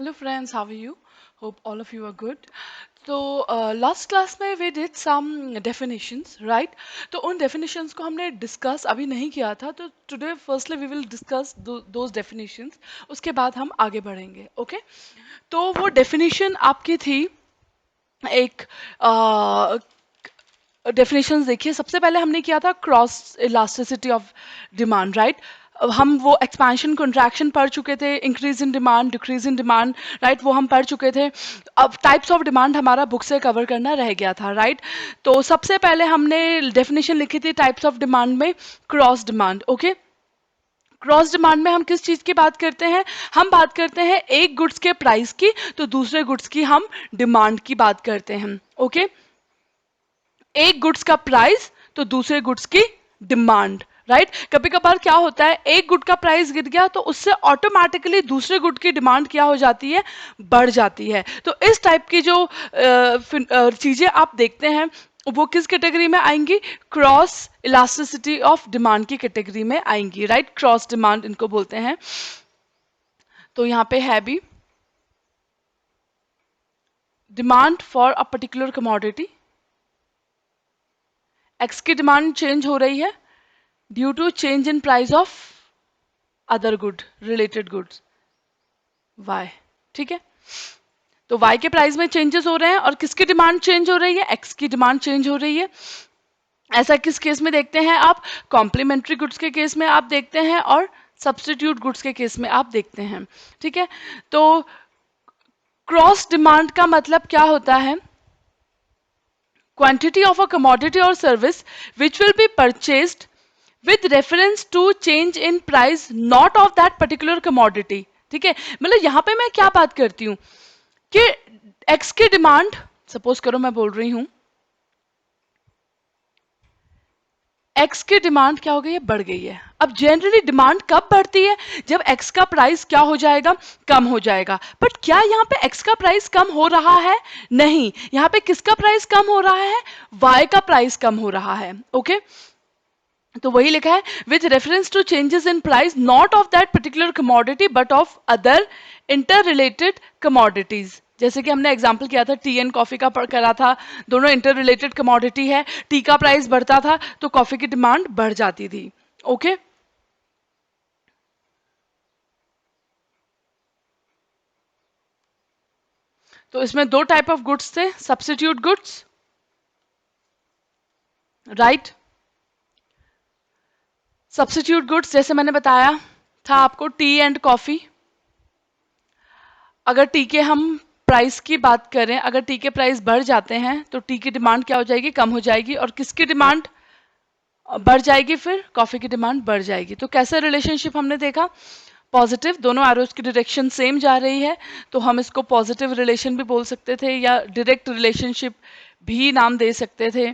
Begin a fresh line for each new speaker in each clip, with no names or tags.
Hello friends, how are you? Hope all of you are good. So last class में we did some definitions, right? तो उन definitions को हमने discuss अभी नहीं किया था तो today firstly we will discuss those definitions. उसके बाद हम आगे बढ़ेंगे, okay? तो वो definition आपकी थी एक डेफिनेशंस देखिए सबसे पहले हमने किया था cross elasticity of demand right हम वो एक्सपेंशन कंट्रैक्शन पढ़ चुके थे increase in demand decrease in demand right वो हम पढ़ चुके थे अब टाइप्स ऑफ डिमांड हमारा बुक से कवर करना रह गया था राइट तो सबसे पहले हमने डेफिनेशन लिखी थी टाइप्स ऑफ डिमांड में cross demand okay cross demand में हम किस चीज की बात करते हैं हम बात करते हैं एक गुड्स के प्राइस की तो दूसरे गुड्स की हम डिमांड की बात करते हैं ओके एक गुड्स का प्राइस तो दूसरे गुड्स की डिमांड राइट कभी कभार क्या होता है एक गुड का प्राइस गिर गया तो उससे ऑटोमेटिकली दूसरे गुड की डिमांड क्या हो जाती है बढ़ जाती है तो इस टाइप की जो चीजें आप देखते हैं वो किस कैटेगरी में आएंगी क्रॉस इलास्टिसिटी ऑफ डिमांड की कैटेगरी में आएंगी राइट क्रॉस डिमांड इनको बोलते हैं तो यहाँ पे है भी demand for a particular commodity x की डिमांड चेंज हो रही है due to change in price of other good related goods y ठीक है तो वाई के प्राइस में चेंजेस हो रहे हैं और किसकी डिमांड चेंज हो रही है एक्स की डिमांड चेंज हो रही है ऐसा किस केस में देखते हैं आप कॉम्प्लीमेंट्री गुड्स के केस में आप देखते हैं और सब्स्टिट्यूट गुड्स के केस में आप देखते हैं ठीक है तो क्रॉस डिमांड का मतलब क्या होता है quantity of a commodity or service which will be purchased with reference to change in price not of that particular commodity ठीक है मतलब यहां पे मैं क्या बात करती हूं कि x की डिमांड सपोज करो मैं बोल रही हूं x की डिमांड क्या हो गई है बढ़ गई है अब जनरली डिमांड कब बढ़ती है जब x का प्राइस क्या हो जाएगा कम हो जाएगा बट क्या यहाँ पे x का प्राइस कम हो रहा है नहीं यहाँ पे किसका प्राइस कम हो रहा है y का प्राइस कम हो रहा है ओके तो वही लिखा है with reference to changes in price not of that particular commodity but of other inter related commodities जैसे कि हमने एग्जांपल किया था टी एंड कॉफी का करा था दोनों इंटर रिलेटेड कमोडिटी है टी का प्राइस बढ़ता था तो कॉफी की डिमांड बढ़ जाती थी ओके तो इसमें दो टाइप ऑफ गुड्स थे substitute goods right substitute goods जैसे मैंने बताया था आपको टी एंड कॉफी अगर टी के हम प्राइस की बात करें अगर टी के प्राइस बढ़ जाते हैं तो टी की डिमांड क्या हो जाएगी कम हो जाएगी और किसकी डिमांड बढ़ जाएगी फिर कॉफी की डिमांड बढ़ जाएगी तो कैसे रिलेशनशिप हमने देखा पॉजिटिव दोनों एरोज की डायरेक्शन सेम जा रही है तो हम इसको पॉजिटिव रिलेशन भी बोल सकते थे या डायरेक्ट रिलेशनशिप भी नाम दे सकते थे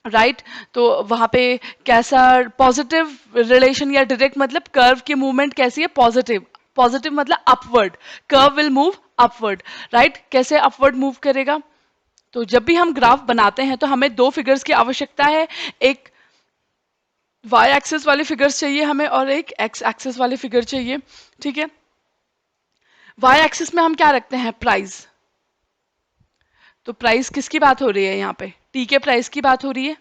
राइट तो वहां पे कैसा पॉजिटिव रिलेशन या डायरेक्ट मतलब कर्व की मूवमेंट कैसी है पॉजिटिव पॉजिटिव मतलब upward curve will move upward right कैसे अपवर्ड मूव करेगा तो जब भी हम ग्राफ बनाते हैं तो हमें दो फिगर्स की आवश्यकता है एक वाई एक्सिस वाली फिगर्स चाहिए हमें और एक एक्स एक्सिस वाली फिगर चाहिए ठीक है वाई एक्सिस में हम क्या रखते हैं प्राइस तो प्राइस किसकी बात हो रही है यहाँ पे टी के प्राइस की बात हो रही है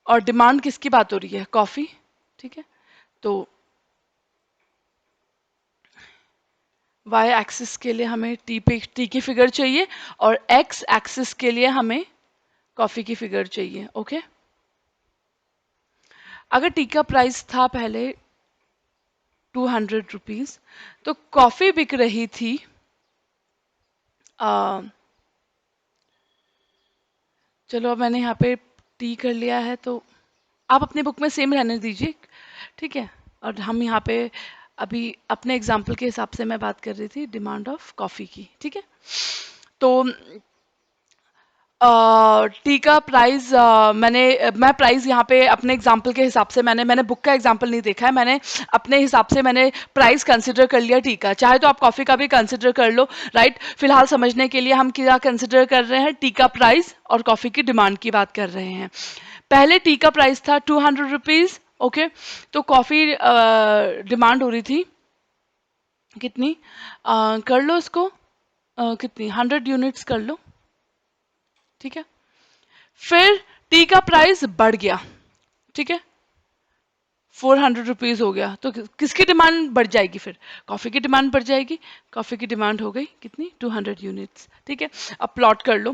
और डिमांड किसकी बात हो रही है कॉफी ठीक है तो वाई एक्सिस के लिए हमें टी की फिगर चाहिए और एक्स एक्सिस के लिए हमें कॉफी की फिगर चाहिए ओके अगर टी का प्राइस था पहले 200 रुपीज तो कॉफी बिक रही थी चलो अब मैंने यहाँ पे टी कर लिया है तो आप अपनी बुक में सेम रहने दीजिए ठीक है और हम यहाँ पे अभी अपने एग्जाम्पल के हिसाब से मैं बात कर रही थी डिमांड ऑफ कॉफ़ी की ठीक है तो टी का प्राइस मैं प्राइस यहाँ पे अपने एग्जाम्पल के हिसाब से मैंने बुक का एग्जाम्पल नहीं देखा है मैंने अपने हिसाब से मैंने प्राइस कंसिडर कर लिया टी का चाहे तो आप कॉफ़ी का भी कंसिडर कर लो राइट फिलहाल समझने के लिए हम क्या कंसिडर कर रहे हैं टी का प्राइस और कॉफ़ी की डिमांड की बात कर रहे हैं पहले टी का प्राइस था 200 रुपीज़ ओके, तो कॉफी डिमांड हो रही थी कितनी, कर लो इसको, कितनी 100 यूनिट्स कर लो, ठीक है। फिर टी का प्राइस बढ़ गया, ठीक है, 400 रुपीज हो गया, तो किसकी डिमांड बढ़ जाएगी फिर, कॉफी की डिमांड बढ़ जाएगी। कॉफी की डिमांड हो गई कितनी, 200 यूनिट्स, ठीक है। अब प्लॉट कर लो,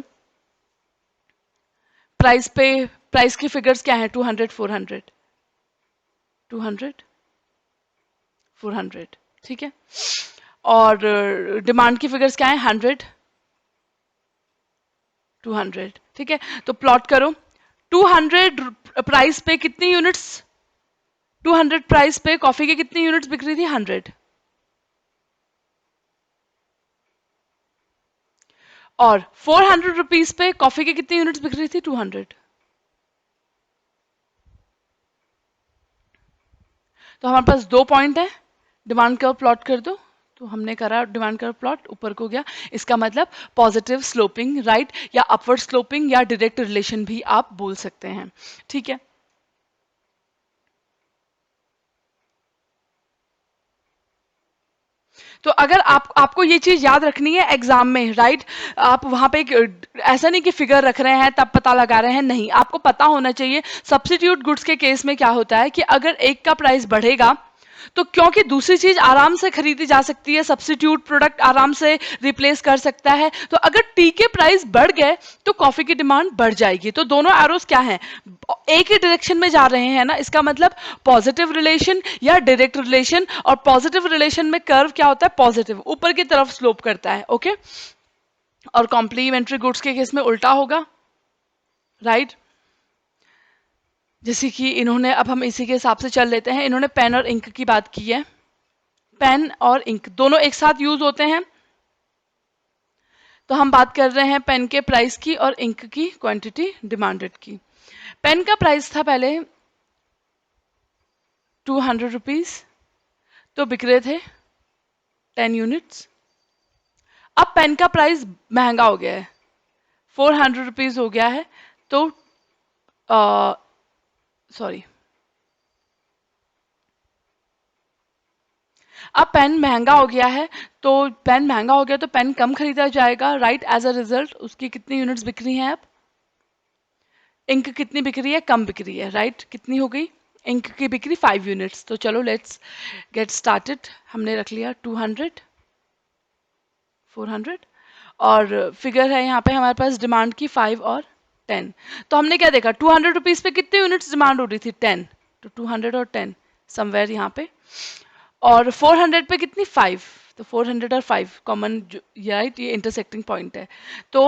प्राइस पे, प्राइस की फिगर्स क्या है, 200 400, 200 400, ठीक है। और डिमांड की फिगर्स क्या है, 100 200, ठीक है। तो प्लॉट करो, 200 प्राइस पे कितनी यूनिट्स, 200 प्राइस पे कॉफी की कितनी यूनिट्स बिक रही थी, 100। और 400 रुपीज पे कॉफी की कितनी यूनिट्स बिक रही थी, 200। तो हमारे पास दो पॉइंट है, डिमांड कर्व प्लॉट कर दो। तो हमने करा डिमांड कर्व प्लॉट, ऊपर को गया, इसका मतलब पॉजिटिव स्लोपिंग, राइट, या अपवर्ड स्लोपिंग, या डायरेक्ट रिलेशन भी आप बोल सकते हैं, ठीक है। तो अगर आपको ये चीज याद रखनी है एग्जाम में, राइट, आप वहां पे ऐसा नहीं कि फिगर रख रहे हैं तब पता लगा रहे हैं, नहीं, आपको पता होना चाहिए सब्स्टिट्यूट गुड्स के केस में क्या होता है कि अगर एक का प्राइस बढ़ेगा तो क्योंकि दूसरी चीज आराम से खरीदी जा सकती है, सब्स्टिट्यूट प्रोडक्ट आराम से रिप्लेस कर सकता है, तो अगर टी के प्राइस बढ़ गए तो कॉफी की डिमांड बढ़ जाएगी। तो दोनों एरोस क्या हैं, एक ही डायरेक्शन में जा रहे हैं ना, इसका मतलब पॉजिटिव रिलेशन या डायरेक्ट रिलेशन। और पॉजिटिव रिलेशन में कर्व क्या होता है, पॉजिटिव ऊपर की तरफ स्लोप करता है, ओके। और कॉम्प्लीमेंट्री गुड्स के केस में उल्टा होगा, राइट। जैसे कि इन्होंने, अब हम इसी के हिसाब से चल लेते हैं, इन्होंने पेन और इंक की बात की है, पेन और इंक दोनों एक साथ यूज होते हैं, तो हम बात कर रहे हैं पेन के प्राइस की और इंक की क्वांटिटी डिमांडेड की। पेन का प्राइस था पहले 200 रुपीज, तो बिक रहे थे 10 यूनिट्स। अब पेन का प्राइस महंगा हो गया है, 400 रुपीज हो गया है, तो सॉरी, अब पेन महंगा हो गया है, तो पेन महंगा हो गया तो पेन कम खरीदा जाएगा, राइट। एज अ रिजल्ट उसकी कितनी यूनिट्स बिक रही हैं अब, इंक कितनी बिक रही है, कम बिक रही है, राइट। कितनी हो गई, इंक की बिक्री 5 यूनिट्स। तो चलो लेट्स गेट स्टार्टेड, हमने रख लिया 200 400, और फिगर है यहाँ पे हमारे पास डिमांड की 5 और 10। तो हमने क्या देखा, 200 रुपीज पे कितने यूनिट्स डिमांड हो रही थी, 10, तो 200 और 10 समवेयर यहाँ पे। और 400 पे कितनी, 5, तो 400 और 5 कॉमन, राइट, ये इंटरसेक्टिंग पॉइंट है। तो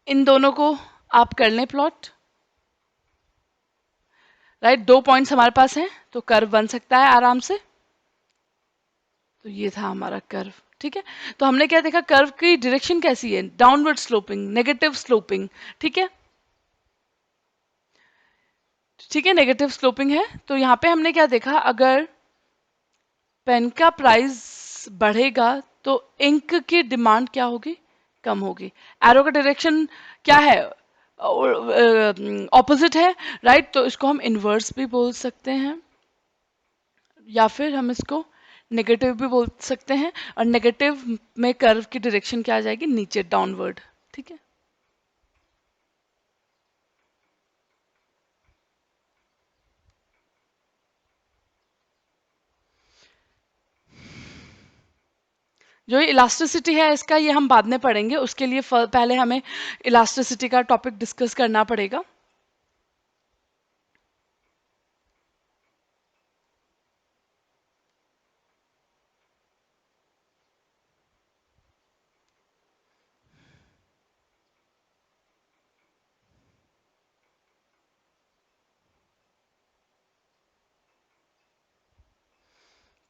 इन दोनों को आप कर लें प्लॉट, राइट, दो पॉइंट्स हमारे पास हैं तो कर्व बन सकता है आराम से। तो ये था हमारा कर्व, ठीक है। तो हमने क्या देखा, कर्व की डायरेक्शन कैसी है, डाउनवर्ड स्लोपिंग, नेगेटिव स्लोपिंग, ठीक है, ठीक है, नेगेटिव स्लोपिंग है। तो यहाँ पे हमने क्या देखा, अगर पेन का प्राइस बढ़ेगा तो इंक की डिमांड क्या होगी, कम होगी। एरो का डायरेक्शन क्या है, ऑपोजिट है, राइट, तो इसको हम इनवर्स भी बोल सकते हैं, या फिर हम इसको नेगेटिव भी बोल सकते हैं। और नेगेटिव में कर्व की डायरेक्शन क्या आ जाएगी, नीचे, डाउनवर्ड, ठीक है। जो ये इलास्टिसिटी है इसका, ये हम बाद में पढ़ेंगे, उसके लिए पहले हमें इलास्टिसिटी का टॉपिक डिस्कस करना पड़ेगा।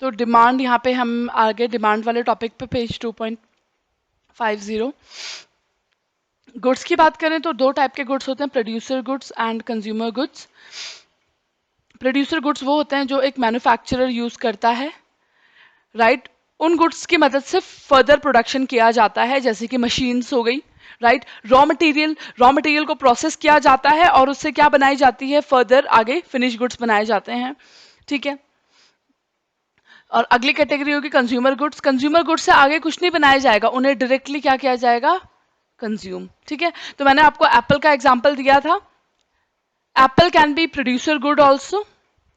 तो डिमांड, यहाँ पे हम आगे डिमांड वाले टॉपिक पे, पेज 2.50, गुड्स की बात करें तो दो टाइप के गुड्स होते हैं, producer goods and consumer goods. Producer goods वो होते हैं जो एक मैन्युफैक्चरर यूज करता है, राइट, उन गुड्स की मदद से फर्दर प्रोडक्शन किया जाता है, जैसे कि मशीन्स हो गई, राइट। रॉ मटेरियल को प्रोसेस किया जाता है और उससे क्या बनाई जाती है, फर्दर आगे फिनिश गुड्स बनाए जाते हैं, ठीक है। और अगली कैटेगरी होगी कंज्यूमर गुड्स। कंज्यूमर गुड्स से आगे कुछ नहीं बनाया जाएगा, उन्हें डायरेक्टली क्या किया जाएगा, कंज्यूम, ठीक है। तो मैंने आपको एप्पल का एग्जांपल दिया था। Apple can be producer good also,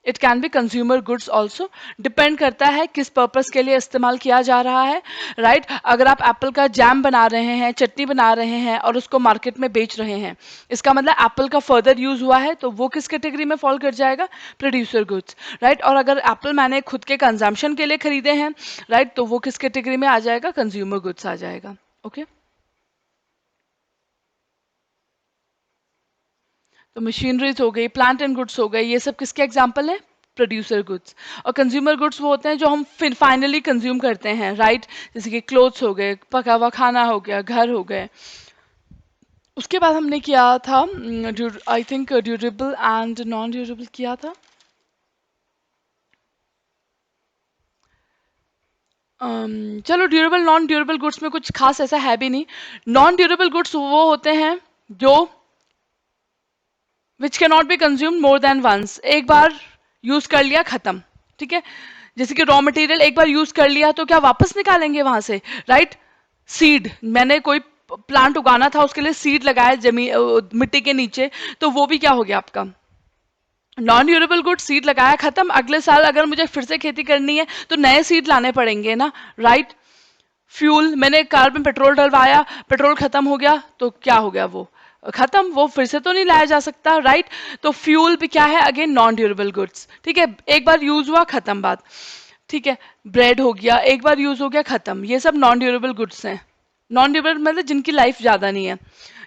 it can be consumer goods also, depend करता है किस पर्पस के लिए इस्तेमाल किया जा रहा है, राइट। अगर आप एप्पल का जैम बना रहे हैं, चटनी बना रहे हैं और उसको मार्केट में बेच रहे हैं, इसका मतलब एप्पल का फर्दर यूज हुआ है, तो वो किस कैटेगरी में फॉल कर जाएगा, प्रोड्यूसर गुड्स, राइट। और अगर एप्पल मैंने खुद के कंजम्पशन के लिए खरीदे हैं, राइट, तो वो किस कैटेगरी में आ जाएगा, कंज्यूमर गुड्स आ जाएगा, ओके। तो मशीनरीज हो गई, प्लांट एंड गुड्स हो गए, ये सब किसके एग्जाम्पल है, प्रोड्यूसर गुड्स। और कंज्यूमर गुड्स वो होते हैं जो हम फिर फाइनली कंज्यूम करते हैं, राइट। जैसे कि क्लोथ्स हो गए, पका हुआ खाना हो गया, घर हो गए। उसके बाद हमने किया था, I think durable and non durable किया था। चलो ड्यूरेबल नॉन ड्यूरेबल गुड्स में कुछ खास ऐसा है भी नहीं। नॉन ड्यूरेबल गुड्स वो होते हैं जो which can not be consume more than once, एक बार यूज कर लिया खत्म, ठीक है। जैसे कि रॉ मटेरियल एक बार यूज कर लिया तो क्या वापस निकालेंगे वहां से, राइट। सीड, मैंने कोई प्लांट उगाना था, उसके लिए सीड लगाया जमीन मिट्टी के नीचे, तो वो भी क्या हो गया आपका नॉन ड्यूरेबल गुड। सीड लगाया खत्म, अगले साल अगर मुझे फिर से खेती करनी है तो नए सीड लाने पड़ेंगे ना, राइट। फ्यूल, मैंने कार में पेट्रोल डलवाया, पेट्रोल खत्म हो गया तो क्या हो गया, वो खत्म, वो फिर से तो नहीं लाया जा सकता, राइट। तो फ्यूल भी क्या है, अगेन नॉन ड्यूरेबल गुड्स, ठीक है। एक बार यूज हुआ खत्म बात, ठीक है। ब्रेड हो गया, एक बार यूज हो गया खत्म, ये सब नॉन ड्यूरेबल गुड्स हैं। नॉन ड्यूरेबल मतलब जिनकी लाइफ ज्यादा नहीं है,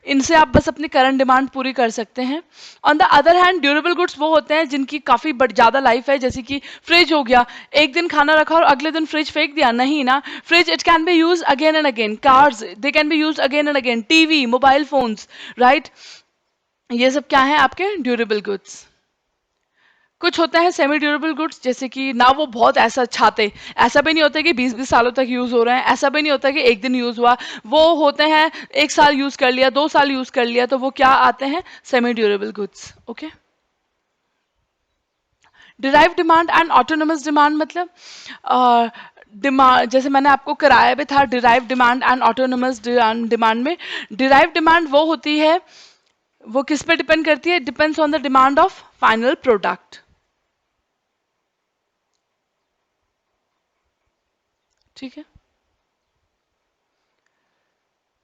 इनसे आप बस अपनी करंट डिमांड पूरी कर सकते हैं। On the other hand durable goods वो होते हैं जिनकी काफी ज्यादा लाइफ है, जैसे कि फ्रिज हो गया, एक दिन खाना रखा और अगले दिन फ्रिज फेंक दिया, नहीं ना। Fridge it can be use again and again, cars they can be use again and again, TV, mobile phones, right. ये सब क्या है आपके ड्यूरेबल गुड्स। कुछ होता है सेमी ड्यूरेबल गुड्स, जैसे कि ना वो बहुत ऐसा छाते, ऐसा भी नहीं होता कि 20-20 सालों तक यूज हो रहे हैं, ऐसा भी नहीं होता कि एक दिन यूज हुआ, वो होते हैं एक साल यूज कर लिया, 2 साल यूज कर लिया, तो वो क्या आते हैं, semi durable goods, okay. Derive demand and autonomous demand मतलब डिमांड, जैसे मैंने आपको कराया भी था derive demand and autonomous demand में। डिराइव डिमांड वो होती है, वो किस पे डिपेंड करती है, depends on the demand of final product, ठीक है।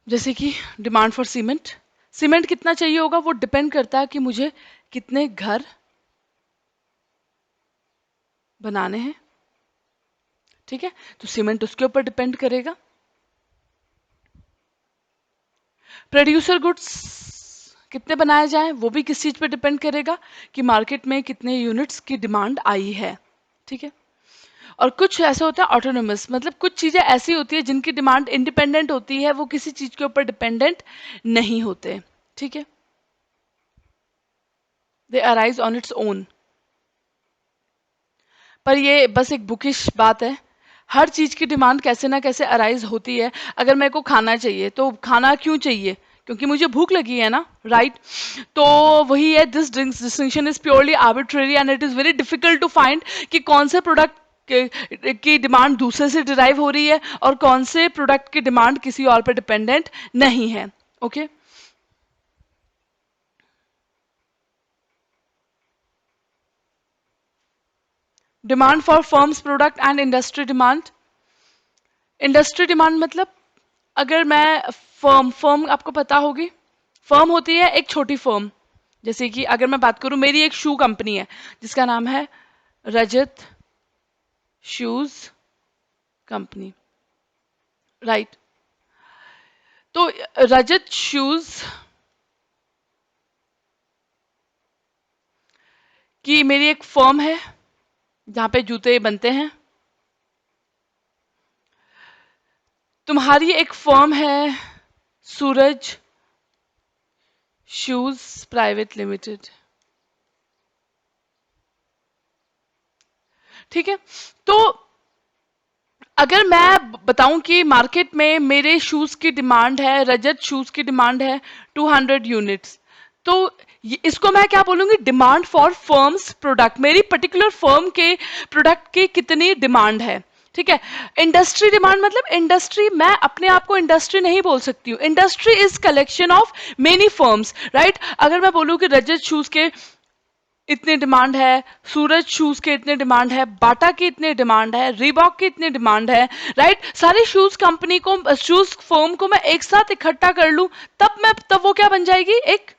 जैसे कि डिमांड फॉर सीमेंट, सीमेंट कितना चाहिए होगा, वो डिपेंड करता है कि मुझे कितने घर बनाने हैं, ठीक है। तो सीमेंट उसके ऊपर डिपेंड करेगा। प्रोड्यूसर गुड्स कितने बनाए जाएं, वो भी किस चीज पे डिपेंड करेगा कि मार्केट में कितने यूनिट्स की डिमांड आई है, ठीक है। और कुछ ऐसा होता है ऑटोनोमस, मतलब कुछ चीजें ऐसी होती है जिनकी डिमांड इंडिपेंडेंट होती है, वो किसी चीज के ऊपर डिपेंडेंट नहीं होते, ठीक है। दे अराइज ऑन इट्स ओन। पर ये बस एक बुकिश बात है, हर चीज की डिमांड कैसे ना कैसे अराइज होती है। अगर मेरे को खाना चाहिए तो खाना क्यों चाहिए, क्योंकि मुझे भूख लगी है ना, राइट। तो वही है, this distinction is purely arbitrary and it is very difficult to find कि कौन से प्रोडक्ट की डिमांड दूसरे से डिराइव हो रही है और कौन से प्रोडक्ट की डिमांड किसी और पर डिपेंडेंट नहीं है, okay. Demand for firm's product and industry demand. Industry demand मतलब, अगर मैं फर्म फर्म आपको पता होगी, फर्म होती है एक छोटी फर्म। जैसे कि अगर मैं बात करूं, मेरी एक शू कंपनी है जिसका नाम है रजत शूज कंपनी, राइट। तो रजत शूज की मेरी एक फर्म है जहां पे जूते बनते हैं। तुम्हारी एक फर्म है सूरज शूज प्राइवेट लिमिटेड, ठीक है। तो अगर मैं बताऊं कि मार्केट में मेरे शूज की डिमांड है, रजत शूज की डिमांड है 200 यूनिट्स, तो इसको मैं क्या बोलूंगी, डिमांड फॉर फर्म्स प्रोडक्ट, मेरी पर्टिकुलर फर्म के प्रोडक्ट की कितनी डिमांड है। ठीक है। इंडस्ट्री डिमांड मतलब इंडस्ट्री, मैं अपने आप को इंडस्ट्री नहीं बोल सकती हूँ, industry is collection of many firms, right. अगर मैं बोलूँ कि रजत शूज के इतनी डिमांड है, सूरज शूज के इतने डिमांड है, बाटा की इतनी डिमांड है, रीबॉक की इतनी डिमांड है, राइट। सारी शूज कंपनी को, शूज फर्म को मैं एक साथ इकट्ठा कर लूं, तब वो क्या बन जाएगी, एक,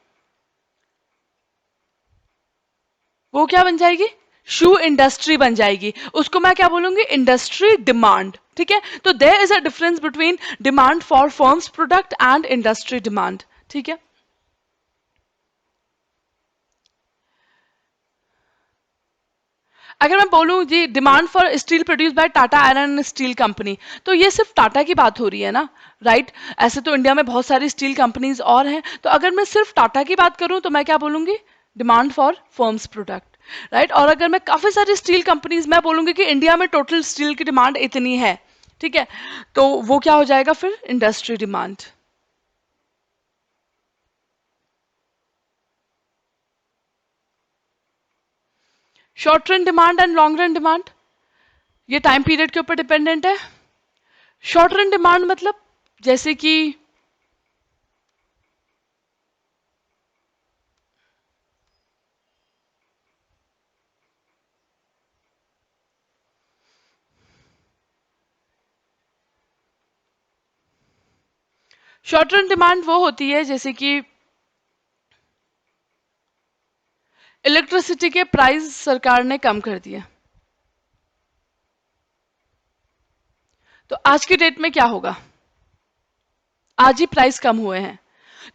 वो क्या बन जाएगी, शू इंडस्ट्री बन जाएगी। उसको मैं क्या बोलूंगी, इंडस्ट्री डिमांड। ठीक है। तो there is a difference between demand for firm's product and industry demand. ठीक है। अगर मैं बोलूं जी, demand for steel produce by Tata iron and steel company, तो ये सिर्फ टाटा की बात हो रही है ना, राइट। ऐसे तो इंडिया में बहुत सारी स्टील कंपनीज और हैं, तो अगर मैं सिर्फ टाटा की बात करूं तो मैं क्या बोलूंगी, demand for firm's product, right. और अगर मैं काफी सारी स्टील कंपनीज, मैं बोलूंगी कि इंडिया में टोटल स्टील की डिमांड इतनी है, ठीक है, तो वो क्या हो जाएगा फिर, industry demand. Short run demand and long run demand, ये टाइम पीरियड के ऊपर डिपेंडेंट है। शॉर्ट रन डिमांड मतलब, जैसे कि शॉर्ट रन डिमांड वो होती है जैसे कि इलेक्ट्रिसिटी के प्राइस सरकार ने कम कर दिए, तो आज की डेट में क्या होगा, आज ही प्राइस कम हुए हैं,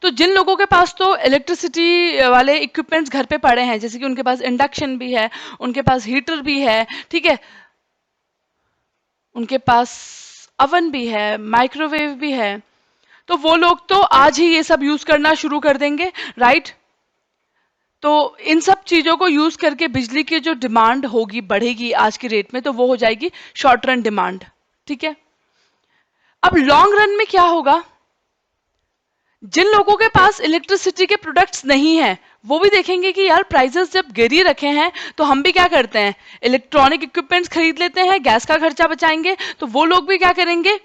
तो जिन लोगों के पास तो इलेक्ट्रिसिटी वाले इक्विपमेंट्स घर पे पड़े हैं, जैसे कि उनके पास इंडक्शन भी है, उनके पास हीटर भी है, ठीक है, उनके पास अवन भी है, माइक्रोवेव भी है, तो वो लोग तो आज ही ये सब यूज करना शुरू कर देंगे, राइट। तो इन सब चीजों को यूज करके बिजली की जो डिमांड होगी, बढ़ेगी आज की रेट में, तो वो हो जाएगी शॉर्ट रन डिमांड। ठीक है। अब लॉन्ग रन में क्या होगा, जिन लोगों के पास इलेक्ट्रिसिटी के प्रोडक्ट्स नहीं है, वो भी देखेंगे कि यार प्राइसेस जब गिर ही रखे हैं, तो हम भी क्या करते हैं, इलेक्ट्रॉनिक इक्विपमेंट्स खरीद लेते हैं, गैस का खर्चा बचाएंगे, तो वो लोग भी क्या करेंगे,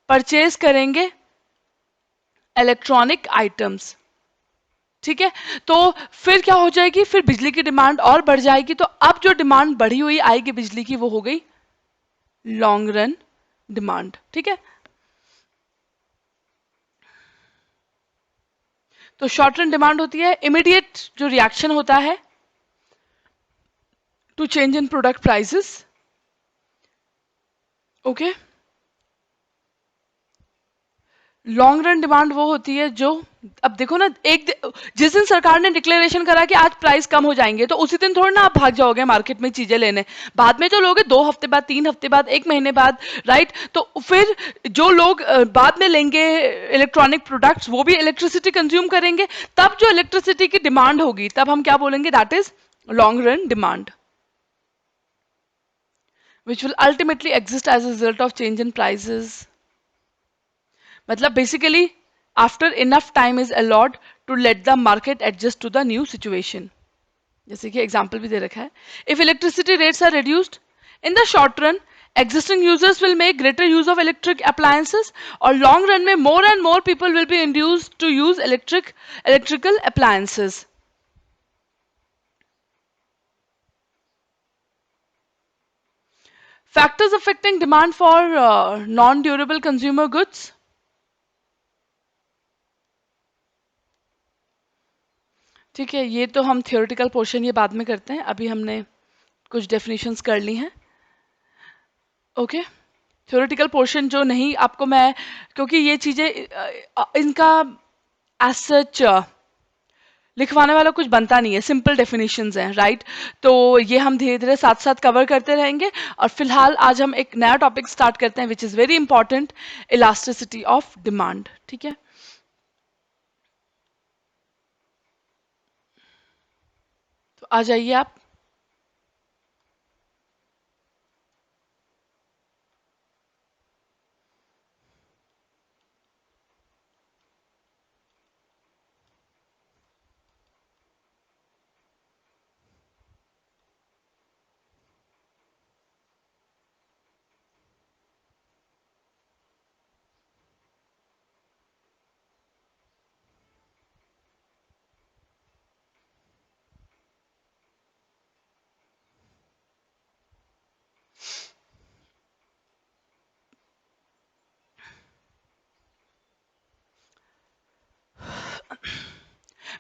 परचेज करेंगे इलेक्ट्रॉनिक आइटम्स। ठीक है। तो फिर क्या हो जाएगी, फिर बिजली की डिमांड और बढ़ जाएगी, तो अब जो डिमांड बढ़ी हुई आएगी बिजली की, वो हो गई लॉन्ग रन डिमांड। ठीक है। तो शॉर्ट रन डिमांड होती है इमीडिएट जो रिएक्शन होता है to change in product prices. Okay. Long run demand वो होती है जो, अब देखो ना, जिस दिन सरकार ने डिक्लेरेशन करा कि आज प्राइस कम हो जाएंगे, तो उसी दिन थोड़ा ना आप भाग जाओगे मार्केट में चीजें लेने, बाद में जो लोगे 2 हफ्ते बाद, 3 हफ्ते बाद, 1 महीने बाद, राइट। तो फिर जो लोग बाद में लेंगे इलेक्ट्रॉनिक प्रोडक्ट्स, वो भी इलेक्ट्रिसिटी कंज्यूम करेंगे, तब जो इलेक्ट्रिसिटी की डिमांड होगी, तब हम क्या बोलेंगे, that is long run demand, which will ultimately exist as a result of change in prices। मतलब basically after enough time is allowed to let the market adjust to the new situation. जैसे कि example भी दे रखा है, if electricity rates are reduced in the short run, existing users will make greater use of electric appliances, और long run में more and more people will be induced to use electrical appliances। factors affecting demand for non durable consumer goods। ठीक है, ये तो हम theoretical portion ये बाद में करते हैं, अभी हमने कुछ डेफिनेशंस कर ली हैं। ओके। थ्योरेटिकल पोर्शन जो नहीं आपको मैं, क्योंकि ये चीजें इनका एज सच लिखवाने वाला कुछ बनता नहीं है, सिंपल डेफिनेशंस हैं, राइट। तो ये हम धीरे धीरे साथ साथ कवर करते रहेंगे, और फिलहाल आज हम एक नया टॉपिक स्टार्ट करते हैं which is very important, elasticity of demand. ठीक है। तो आ जाइए आप।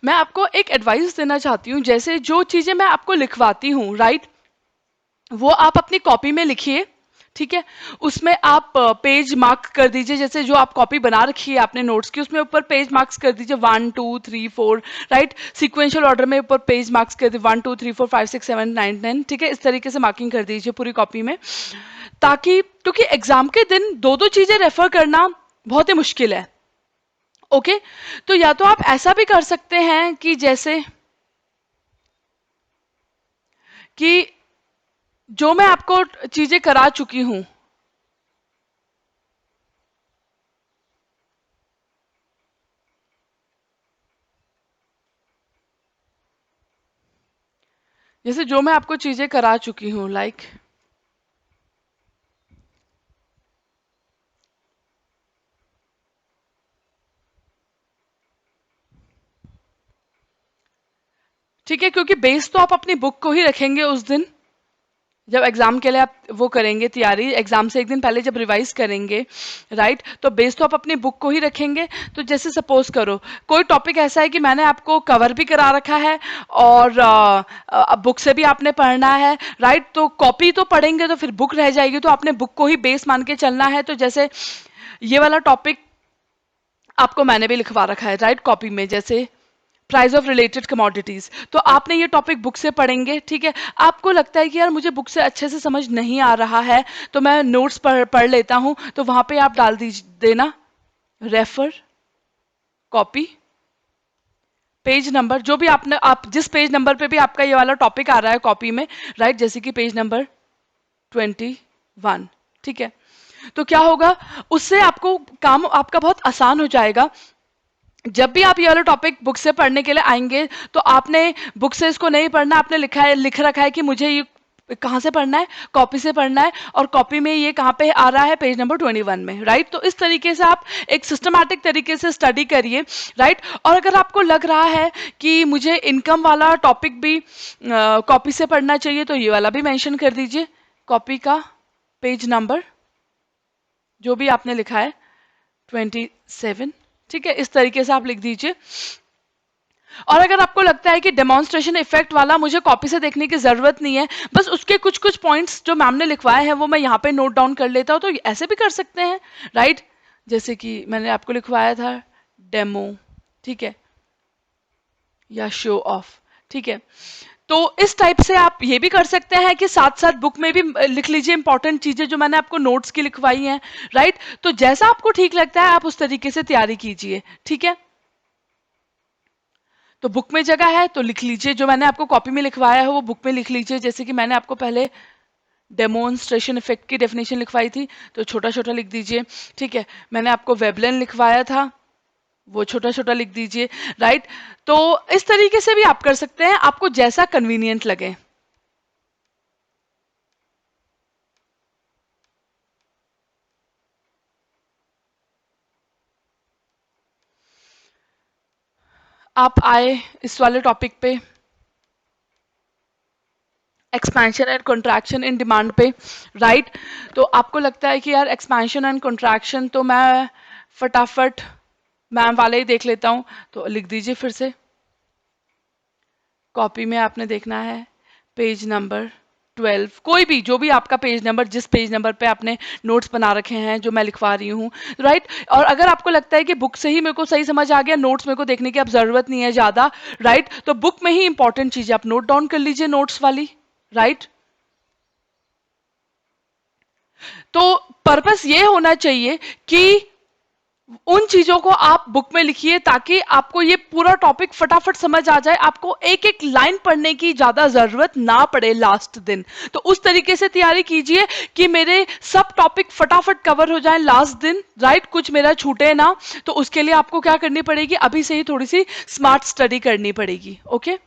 मैं आपको एक एडवाइस देना चाहती हूँ, जैसे जो चीज़ें मैं आपको लिखवाती हूँ, राइट, वो आप अपनी कॉपी में लिखिए, ठीक है। उसमें आप पेज मार्क कर दीजिए, जैसे जो आप कॉपी बना रखी है आपने नोट्स की, उसमें ऊपर पेज मार्क्स कर दीजिए 1 2 3 4, राइट। सीक्वेंशियल ऑर्डर में ऊपर पेज मार्क्स कर दीजिए 1 2 3 4 5 6 7 9 10, ठीक है। इस तरीके से मार्किंग कर दीजिए पूरी कॉपी में, ताकि, क्योंकि एग्जाम के दिन दो दो चीजें रेफर करना बहुत ही मुश्किल है। ओके, तो या तो आप ऐसा भी कर सकते हैं कि जैसे कि जो मैं आपको चीजें करा चुकी हूं, जैसे जो मैं आपको चीजें करा चुकी हूं, लाइक ठीक है, क्योंकि बेस तो आप अपनी बुक को ही रखेंगे उस दिन, जब एग्जाम के लिए आप वो करेंगे तैयारी, एग्जाम से एक दिन पहले जब रिवाइज करेंगे, राइट, तो बेस तो आप अपनी बुक को ही रखेंगे। तो जैसे सपोज करो कोई टॉपिक ऐसा है कि मैंने आपको कवर भी करा रखा है और बुक से भी आपने पढ़ना है, राइट, तो कॉपी तो पढ़ेंगे तो फिर बुक रह जाएगी, तो आपने बुक को ही बेस मान के चलना है। तो जैसे ये वाला टॉपिक आपको मैंने भी लिखवा रखा है, राइट, कॉपी में, जैसे प्राइस ऑफ रिलेटेड कमोडिटीज, तो आपने ये टॉपिक बुक से पढ़ेंगे, ठीक है। आपको लगता है कि यार मुझे बुक से अच्छे से समझ नहीं आ रहा है, तो मैं नोट्स पढ़ लेता हूं, तो वहां पे आप डाल दीजिए देना रेफर कॉपी पेज नंबर, जो भी आपने, आप जिस पेज नंबर पे भी आपका ये वाला टॉपिक आ रहा है कॉपी में, राइट, जैसे कि पेज नंबर 21, ठीक है। तो क्या होगा, उससे आपको काम आपका बहुत आसान हो जाएगा। जब भी आप ये वाला टॉपिक बुक से पढ़ने के लिए आएंगे, तो आपने बुक से इसको नहीं पढ़ना, आपने लिख रखा है कि मुझे ये कहाँ से पढ़ना है, कॉपी से पढ़ना है, और कॉपी में ये कहाँ पे आ रहा है, पेज नंबर 21 में, राइट। तो इस तरीके से आप एक सिस्टमैटिक तरीके से स्टडी करिए, राइट। और अगर आपको लग रहा है कि मुझे इनकम वाला टॉपिक भी कॉपी से पढ़ना चाहिए, तो ये वाला भी मेंशन कर दीजिए, कॉपी का पेज नंबर जो भी आपने लिखा है 27, ठीक है, इस तरीके से आप लिख दीजिए। और अगर आपको लगता है कि डेमोन्स्ट्रेशन इफेक्ट वाला मुझे कॉपी से देखने की जरूरत नहीं है, बस उसके कुछ कुछ पॉइंट्स जो मैम ने लिखवाए हैं वो मैं यहाँ पे नोट डाउन कर लेता हूँ, तो ऐसे भी कर सकते हैं, राइट। जैसे कि मैंने आपको लिखवाया था डेमो, ठीक है, या शो ऑफ, ठीक है। तो इस टाइप से आप ये भी कर सकते हैं कि साथ साथ बुक में भी लिख लीजिए इंपॉर्टेंट चीजें जो मैंने आपको नोट्स की लिखवाई हैं, राइट। तो जैसा आपको ठीक लगता है आप उस तरीके से तैयारी कीजिए, ठीक है। तो बुक में जगह है तो लिख लीजिए, जो मैंने आपको कॉपी में लिखवाया है वो बुक में लिख लीजिए। जैसे कि मैंने आपको पहले डेमोन्स्ट्रेशन इफेक्ट की डेफिनेशन लिखवाई थी, तो छोटा छोटा लिख दीजिए, ठीक है। मैंने आपको वेबलेन लिखवाया था, वो छोटा छोटा लिख दीजिए, राइट। तो इस तरीके से भी आप कर सकते हैं, आपको जैसा कन्वीनियंट लगे। आप आए इस वाले टॉपिक पे, expansion and contraction in demand पे, राइट। तो आपको लगता है कि यार एक्सपेंशन एंड कंट्रैक्शन तो मैं फटाफट मैम वाले ही देख लेता हूँ, तो लिख दीजिए फिर से, कॉपी में आपने देखना है पेज नंबर 12, कोई भी जो भी आपका पेज नंबर, जिस पेज नंबर पे आपने नोट्स बना रखे हैं जो मैं लिखवा रही हूँ, राइट। और अगर आपको लगता है कि बुक से ही मेरे को सही समझ आ गया, नोट्स मेरे को देखने की अब जरूरत नहीं है ज्यादा, राइट, तो बुक में ही इंपॉर्टेंट चीजें आप नोट डाउन कर लीजिए नोट्स वाली, राइट। तो पर्पस ये होना चाहिए कि उन चीजों को आप बुक में लिखिए, ताकि आपको ये पूरा टॉपिक फटाफट समझ आ जाए, आपको एक एक लाइन पढ़ने की ज्यादा जरूरत ना पड़े लास्ट दिन। तो उस तरीके से तैयारी कीजिए कि मेरे सब टॉपिक फटाफट कवर हो जाएं लास्ट दिन, राइट, कुछ मेरा छूटे ना। तो उसके लिए आपको क्या करनी पड़ेगी, अभी से ही थोड़ी सी स्मार्ट स्टडी करनी पड़ेगी, ओके।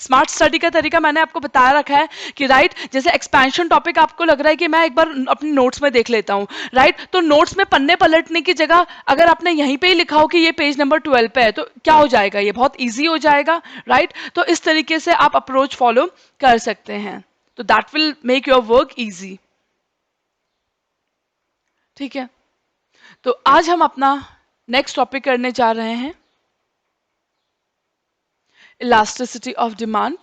स्मार्ट स्टडी का तरीका मैंने आपको बताया रखा है कि राइट, जैसे एक्सपेंशन टॉपिक आपको लग रहा है कि मैं एक बार अपने नोट्स में देख लेता हूं, राइट, तो नोट्स में पन्ने पलटने की जगह अगर आपने यहीं पे ही लिखा हो कि ये पेज नंबर 12 पे है, तो क्या हो जाएगा, ये बहुत इजी हो जाएगा, राइट। तो इस तरीके से आप अप्रोच फॉलो कर सकते हैं, तो that will make your work easy, ठीक है। तो आज हम अपना नेक्स्ट टॉपिक करने जा रहे हैं, इलास्टिसिटी ऑफ डिमांड।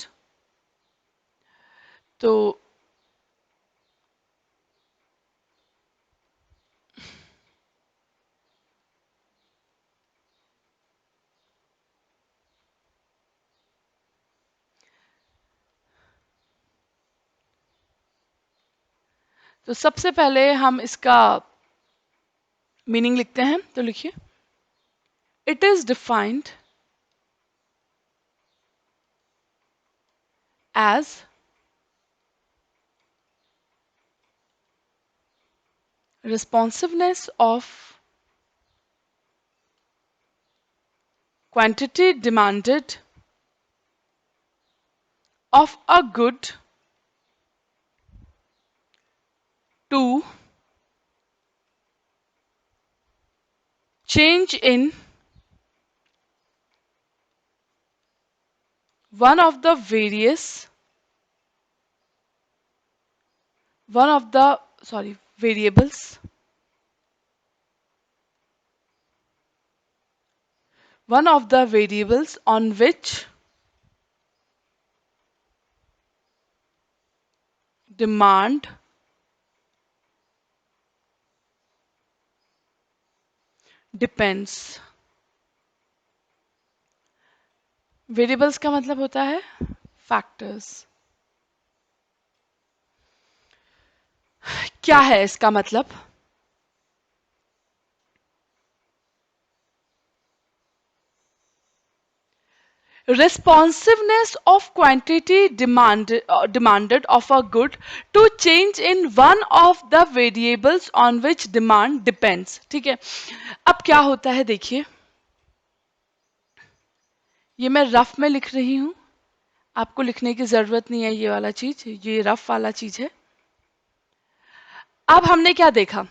तो सबसे पहले हम इसका मीनिंग लिखते हैं, तो लिखिए, it is defined as responsiveness of quantity demanded of a good to change in one of the variables on which demand depends। Variables का मतलब होता है फैक्टर्स। क्या है इसका मतलब? Responsiveness of quantity demanded of a good to change in one of the variables on which demand depends। ठीक है, अब क्या होता है देखिए, ये मैं रफ में लिख रही हूं, आपको लिखने की जरूरत नहीं है, ये वाला चीज, ये रफ वाला चीज है। अब हमने क्या देखा,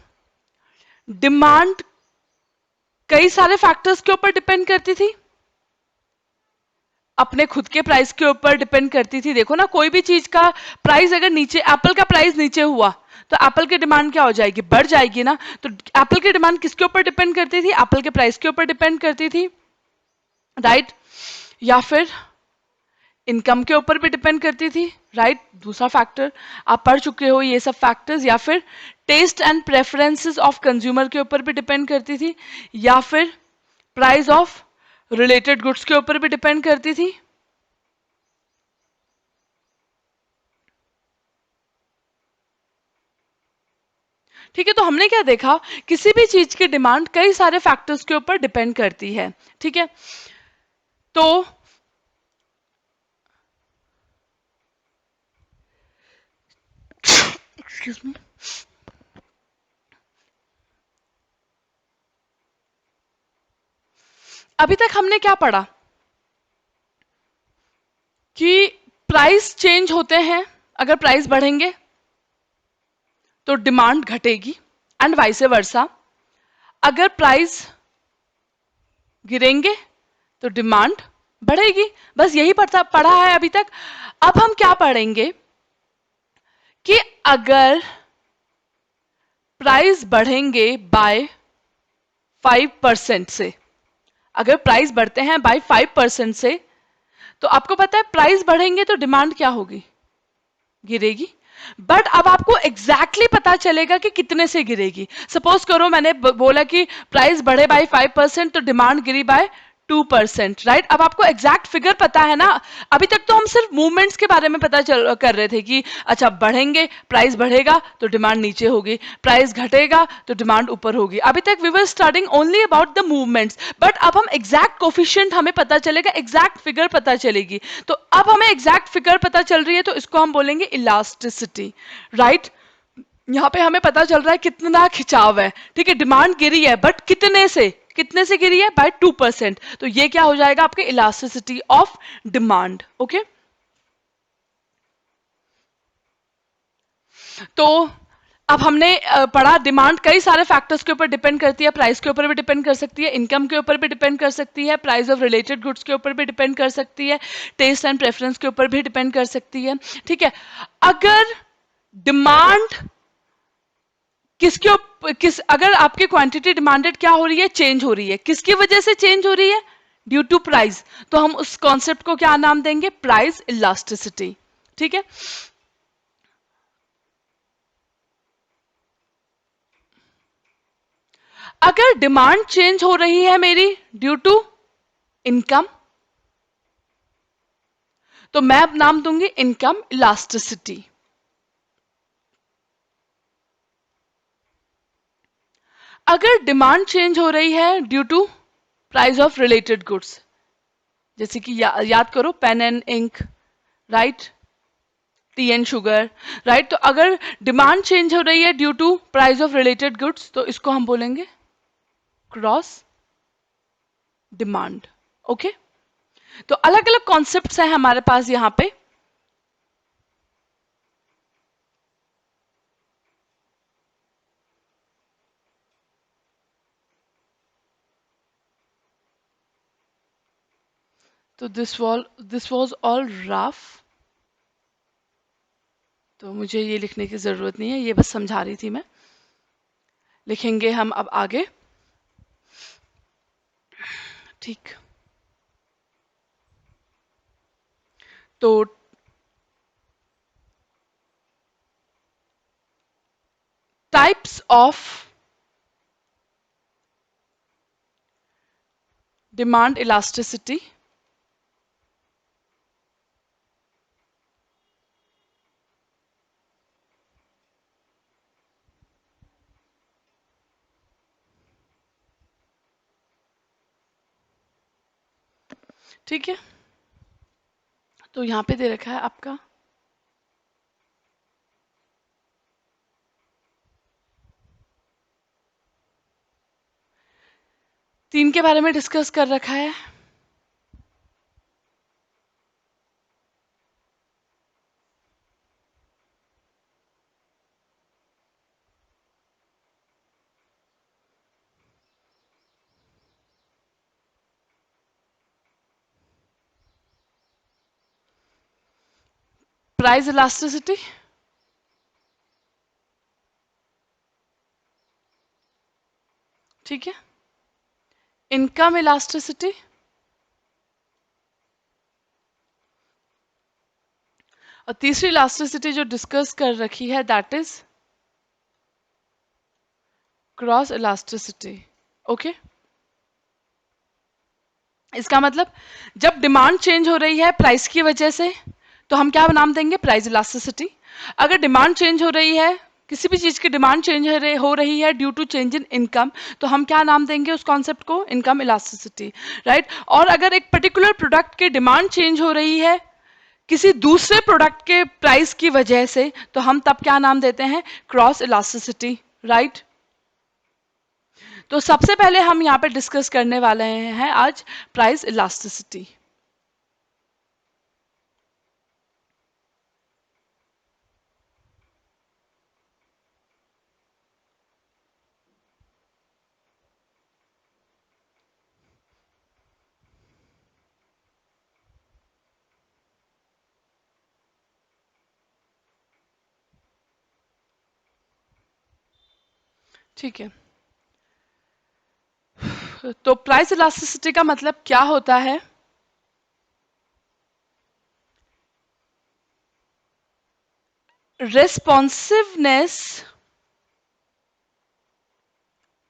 डिमांड कई सारे फैक्टर्स के ऊपर डिपेंड करती थी, अपने खुद के प्राइस के ऊपर डिपेंड करती थी। देखो ना, कोई भी चीज का प्राइस अगर नीचे, एप्पल का प्राइस नीचे हुआ तो एप्पल की डिमांड क्या हो जाएगी, बढ़ जाएगी ना। तो एप्पल की डिमांड किसके ऊपर डिपेंड करती थी, एप्पल के प्राइस के ऊपर डिपेंड करती थी, राइट। या फिर इनकम के ऊपर भी डिपेंड करती थी, राइट, दूसरा फैक्टर आप पढ़ चुके हो ये सब फैक्टर्स। या फिर taste and preferences of consumer के ऊपर भी डिपेंड करती थी, या फिर प्राइस ऑफ रिलेटेड गुड्स के ऊपर भी डिपेंड करती थी। ठीक है, तो हमने क्या देखा, किसी भी चीज की डिमांड कई सारे फैक्टर्स के ऊपर डिपेंड करती है। ठीक है, तो एक्सक्यूज मी, अभी तक हमने क्या पढ़ा कि प्राइस चेंज होते हैं, अगर प्राइस बढ़ेंगे तो डिमांड घटेगी, एंड वाइस वर्सा, अगर प्राइस गिरेंगे तो डिमांड बढ़ेगी। बस यही पढ़ा है अभी तक। अब हम क्या पढ़ेंगे कि अगर प्राइस बढ़ेंगे बाय 5% से, अगर प्राइस बढ़ते हैं बाय 5% से, तो आपको पता है प्राइस बढ़ेंगे तो डिमांड क्या होगी, गिरेगी। बट अब आपको एग्जैक्टली पता चलेगा कि कितने से गिरेगी। सपोज करो मैंने बोला कि प्राइस बढ़े बाय 5% तो डिमांड गिरी बाय 2%, राइट। अब आपको एग्जैक्ट फिगर पता है ना। अभी तक तो हम सिर्फ मूवमेंट्स के बारे में पता कर रहे थे कि अच्छा बढ़ेंगे, प्राइस बढ़ेगा तो डिमांड नीचे होगी, प्राइस घटेगा तो डिमांड ऊपर होगी। अभी तक we were studying only about the movements, but अब हम एग्जैक्ट कोफिशिएंट हमें पता चलेगा, एग्जैक्ट फिगर पता चलेगी। तो अब हमें एग्जैक्ट फिगर पता चल रही है, तो इसको हम बोलेंगे इलास्टिसिटी, राइट। यहां पे हमें पता चल रहा है कितना खिंचाव है। ठीक है, डिमांड गिरी है बट कितने से गिरी है, बाय 2%। तो ये क्या हो जाएगा, आपके इलास्टिसिटी ऑफ डिमांड। ओके, तो अब हमने पढ़ा डिमांड कई सारे फैक्टर्स के ऊपर डिपेंड करती है, प्राइस के ऊपर भी डिपेंड कर सकती है, इनकम के ऊपर भी डिपेंड कर सकती है, प्राइस ऑफ रिलेटेड गुड्स के ऊपर भी डिपेंड कर सकती है, टेस्ट एंड प्रेफरेंस के ऊपर भी डिपेंड कर सकती है। ठीक है, अगर डिमांड अगर आपकी क्वांटिटी डिमांडेड क्या हो रही है, चेंज हो रही है, किसकी वजह से चेंज हो रही है, ड्यू टू प्राइस, तो हम उस कॉन्सेप्ट को क्या नाम देंगे? Price elasticity. ठीक है, अगर डिमांड चेंज हो रही है मेरी ड्यू टू इनकम, तो मैं अब नाम दूंगी इनकम इलास्टिसिटी। अगर डिमांड चेंज हो रही है due to price of related goods, जैसे कि याद करो pen and ink, right, tea and sugar, right, तो अगर डिमांड चेंज हो रही है due to price of related goods, तो इसको हम बोलेंगे क्रॉस डिमांड। ओके, तो अलग अलग कॉन्सेप्ट्स हैं हमारे पास यहां पे। तो दिस वॉज ऑल रफ, तो मुझे ये लिखने की जरूरत नहीं है, ये बस समझा रही थी मैं। लिखेंगे हम अब आगे। ठीक, तो टाइप्स ऑफ डिमांड इलास्टिसिटी। ठीक है, तो यहां पे दे रखा है आपका, तीन के बारे में डिस्कस कर रखा है। प्राइस इलास्टिसिटी, ठीक है, इनकम इलास्टिसिटी, और तीसरी इलास्टिसिटी जो डिस्कस कर रखी है that is cross elasticity. Okay, इसका मतलब जब डिमांड चेंज हो रही है प्राइस की वजह से, तो हम क्या नाम देंगे? Price elasticity. अगर डिमांड चेंज हो रही है, किसी भी चीज की डिमांड चेंज हो रही है due to change in income, तो हम क्या नाम देंगे उस कॉन्सेप्ट को? Income elasticity, right. और अगर एक पर्टिकुलर प्रोडक्ट की डिमांड चेंज हो रही है किसी दूसरे प्रोडक्ट के प्राइस की वजह से, तो हम तब क्या नाम देते हैं? Cross elasticity, right. तो सबसे पहले हम यहाँ पे डिस्कस करने वाले हैं आज प्राइस इलास्टिसिटी। ठीक है, तो प्राइस इलास्टिसिटी का मतलब क्या होता है? Responsiveness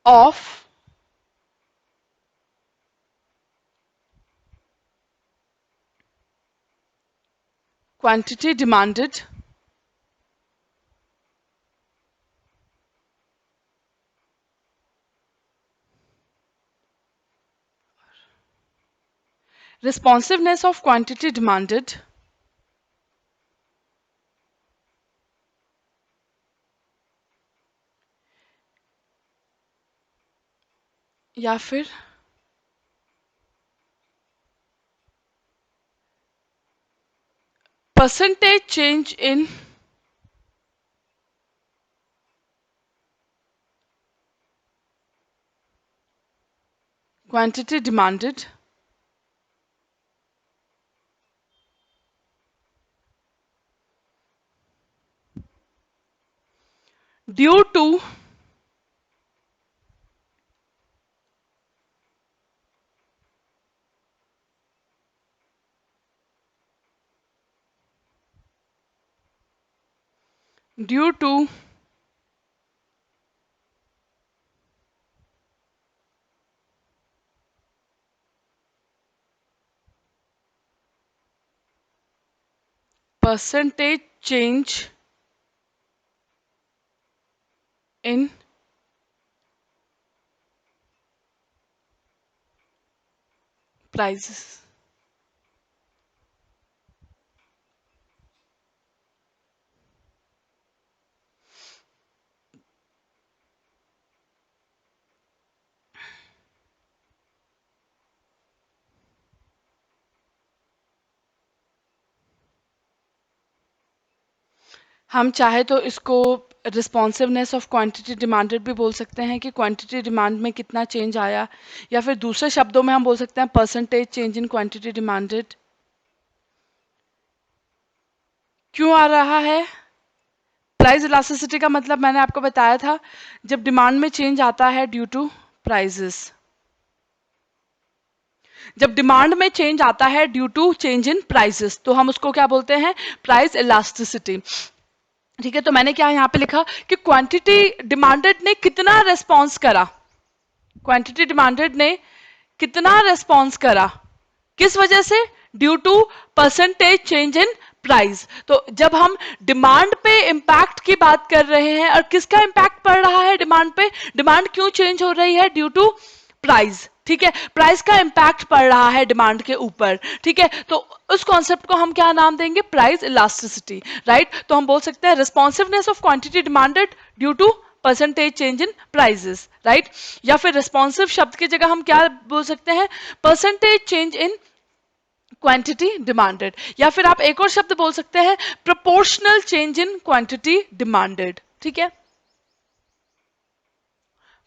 of quantity demanded responsiveness of quantity demanded या फिर percentage change in quantity demanded due to due to percentage change in prices. हम चाहे तो इसको रिस्पॉन्सिवनेस ऑफ क्वांटिटी डिमांडेड भी बोल सकते हैं कि क्वांटिटी डिमांड में कितना चेंज आया, या फिर दूसरे शब्दों में हम बोल सकते हैं percentage change in quantity demanded. क्यों आ रहा है? प्राइस इलास्टिसिटी का मतलब मैंने आपको बताया था, जब डिमांड में चेंज आता है ड्यू टू प्राइजेस। जब डिमांड में चेंज आता है due to change in prices तो हम उसको क्या बोलते हैं? Price elasticity. ठीक है, तो मैंने क्या यहाँ पे लिखा कि क्वांटिटी डिमांडेड ने कितना रेस्पॉन्स करा, क्वांटिटी डिमांडेड ने कितना रेस्पॉन्स करा, किस वजह से? Due to percentage change in price. तो जब हम डिमांड पे इंपैक्ट की बात कर रहे हैं, और किसका इंपैक्ट पड़ रहा है डिमांड पे, डिमांड क्यों चेंज हो रही है? Due to price. ठीक है, प्राइस का इंपैक्ट पड़ रहा है डिमांड के ऊपर। ठीक है, तो उस कॉन्सेप्ट को हम क्या नाम देंगे? Price elasticity. राइट, तो हम बोल सकते हैं responsiveness of quantity demanded due to percentage change in prices. Right, या फिर रिस्पॉन्सिव शब्द की जगह हम क्या बोल सकते हैं? Percentage change in quantity demanded. या फिर आप एक और शब्द बोल सकते हैं proportional change in quantity demanded. ठीक है,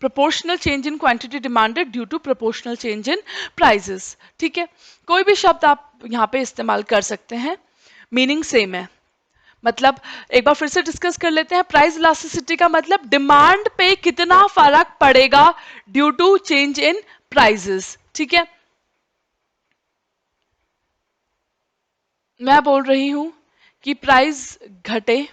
proportional change in quantity demanded due to proportional change in prices. ठीक है, कोई भी शब्द आप यहां पे इस्तेमाल कर सकते हैं, मीनिंग सेम है। मतलब एक बार फिर से डिस्कस कर लेते हैं, प्राइस इलास्टिसिटी का मतलब डिमांड पे कितना फर्क पड़ेगा due to change in prices. ठीक है, मैं बोल रही हूं कि प्राइस घटे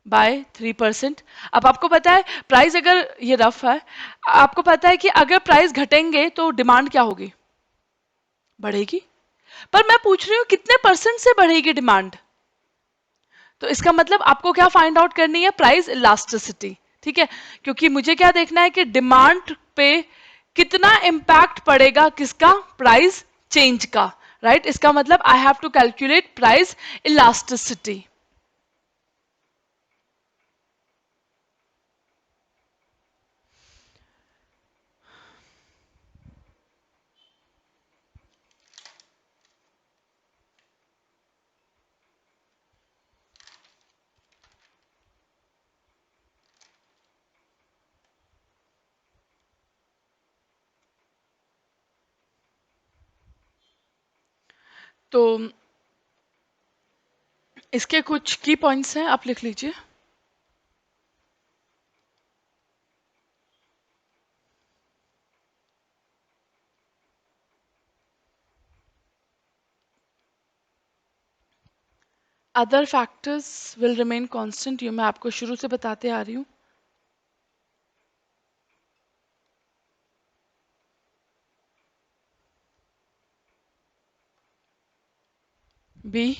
बाय 3%। अब आपको पता है प्राइस, अगर ये रफ है, आपको पता है कि अगर प्राइस घटेंगे तो डिमांड क्या होगी? बढ़ेगी। पर मैं पूछ रही हूँ कितने परसेंट से बढ़ेगी डिमांड? तो इसका मतलब आपको क्या फाइंड आउट करनी है? Price elasticity. ठीक है, क्योंकि मुझे क्या देखना है कि डिमांड पे कितना इंपैक्ट पड़ेगा, किसका? प्राइस चेंज का। राइट, इसका मतलब I have to calculate price elasticity. तो इसके कुछ की पॉइंट्स हैं, आप लिख लीजिए। Other factors will remain constant, ये मैं आपको शुरू से बताते आ रही हूँ। बी,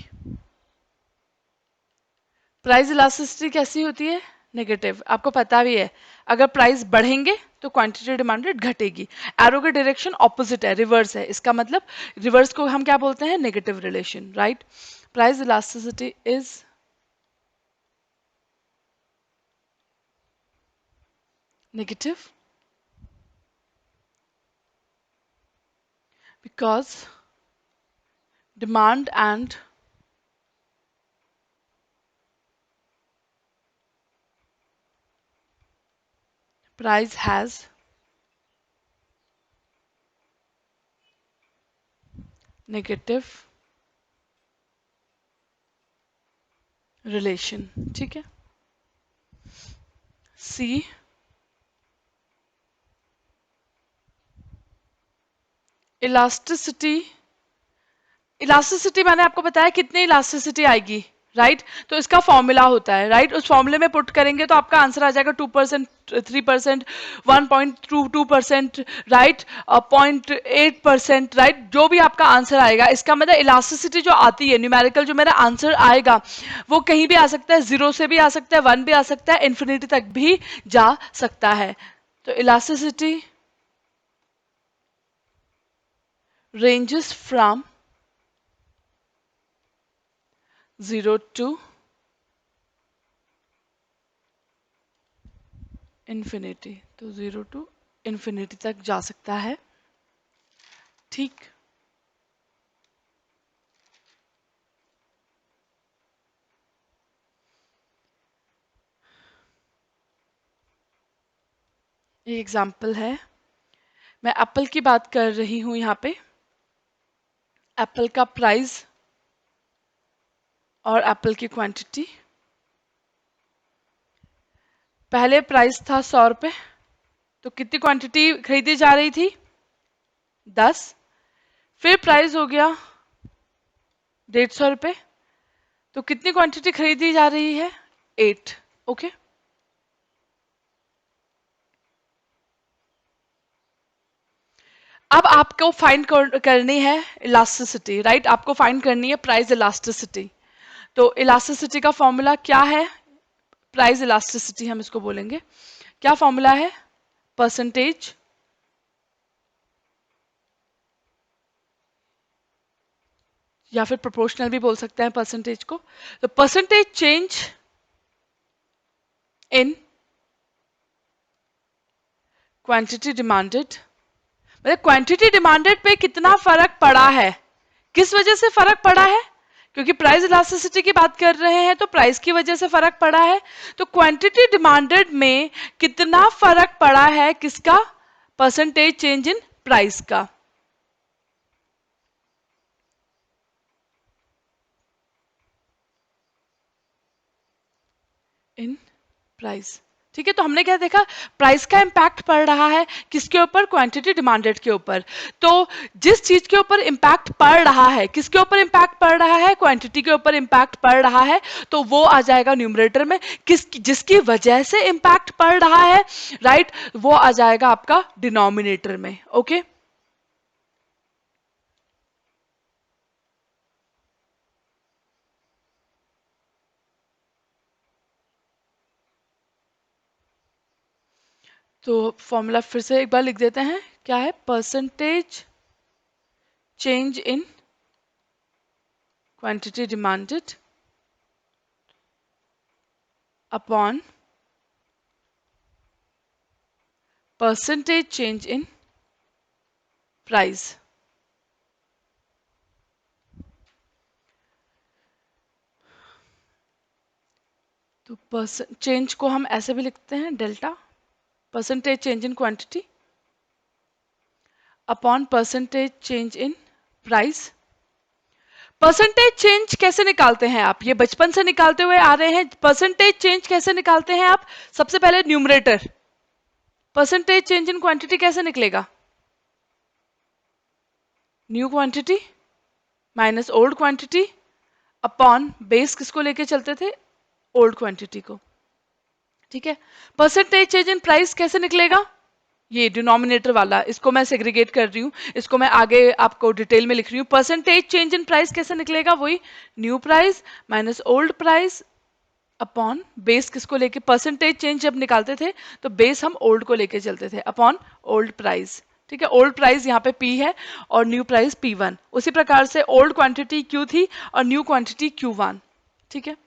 प्राइस इलास्टिसिटी कैसी होती है? नेगेटिव। आपको पता भी है अगर प्राइस बढ़ेंगे तो क्वांटिटी डिमांडेड घटेगी। एरो का डायरेक्शन ऑपोजिट है, रिवर्स है, इसका मतलब रिवर्स को हम क्या बोलते हैं? Negative relation. Right, price elasticity is negative because demand and price has negative relation। ठीक है, सी, इलास्टिसिटी। इलास्टिसिटी मैंने आपको बताया कितनी इलास्टिसिटी आएगी? राइट तो इसका फॉर्मूला होता है राइट उस फॉर्मूले में पुट करेंगे तो आपका आंसर आ जाएगा 2%, 3%, 1.22%, राइट 0.8%, राइट जो भी आपका आंसर आएगा इसका मतलब इलास्टिसिटी जो आती है न्यूमेरिकल जो मेरा आंसर आएगा वो कहीं भी आ सकता है, 0 से भी आ सकता है, 1 भी आ सकता है, इन्फिनिटी तक भी जा सकता है। तो elasticity ranges from 0 to infinity, तो 0 to infinity तक जा सकता है। ठीक, ये एग्जाम्पल है, मैं एप्पल की बात कर रही हूं यहाँ पे। एप्पल का प्राइस और एप्पल की क्वांटिटी, पहले प्राइस था 100 रुपये, तो कितनी क्वांटिटी खरीदी जा रही थी 10, फिर प्राइस हो गया 150 रुपये, तो कितनी क्वांटिटी खरीदी जा रही है 8। ओके अब आपको फाइंड करनी है इलास्टिसिटी, राइट आपको फाइंड करनी है प्राइस इलास्टिसिटी। तो इलास्टिसिटी का फॉर्मूला क्या है, प्राइस इलास्टिसिटी हम इसको बोलेंगे, क्या फॉर्मूला है, परसेंटेज या फिर प्रोपोर्शनल भी बोल सकते हैं परसेंटेज को। तो percentage change in quantity demanded, मतलब क्वांटिटी डिमांडेड पे कितना फर्क पड़ा है, किस वजह से फर्क पड़ा है, क्योंकि प्राइस इलास्टिसिटी की बात कर रहे हैं तो प्राइस की वजह से फर्क पड़ा है। तो क्वांटिटी डिमांडेड में कितना फर्क पड़ा है किसका, परसेंटेज चेंज इन प्राइस का। इन प्राइस, ठीक है तो हमने क्या देखा, प्राइस का इंपैक्ट पड़ रहा है किसके ऊपर, क्वांटिटी डिमांडेड के ऊपर। तो जिस चीज के ऊपर इंपैक्ट पड़ रहा है, किसके ऊपर इंपैक्ट पड़ रहा है, क्वांटिटी के ऊपर इंपैक्ट पड़ रहा है, तो वो आ जाएगा न्यूमरेटर में, किस जिसकी वजह से इंपैक्ट पड़ रहा है, राइट वो आ जाएगा आपका डिनोमिनेटर में। ओके तो फॉर्मूला फिर से एक बार लिख देते हैं, क्या है, percentage change in quantity demanded upon percentage change in price। तो परसेंट चेंज को हम ऐसे भी लिखते हैं, delta percentage change in quantity upon percentage change in price. Percentage change कैसे निकालते हैं आप, ये बचपन से निकालते हुए आ रहे हैं। परसेंटेज चेंज कैसे निकालते हैं आप, सबसे पहले numerator, percentage change in quantity कैसे निकलेगा, new quantity minus old quantity upon base किसको लेके चलते थे, ओल्ड क्वांटिटी को। ठीक है, परसेंटेज चेंज इन प्राइस कैसे निकलेगा, ये डिनोमिनेटर वाला, इसको मैं सेग्रीगेट कर रही हूँ, इसको मैं आगे आपको डिटेल में लिख रही हूँ। परसेंटेज चेंज इन प्राइस कैसे निकलेगा, वही new price minus old price upon base किसको लेके, परसेंटेज चेंज जब निकालते थे तो बेस हम ओल्ड को लेके चलते थे, अपॉन ओल्ड प्राइस। ठीक है, ओल्ड प्राइस यहाँ पे P है और न्यू प्राइस P1, उसी प्रकार से ओल्ड क्वांटिटी Q थी और न्यू क्वांटिटी Q1। ठीक है,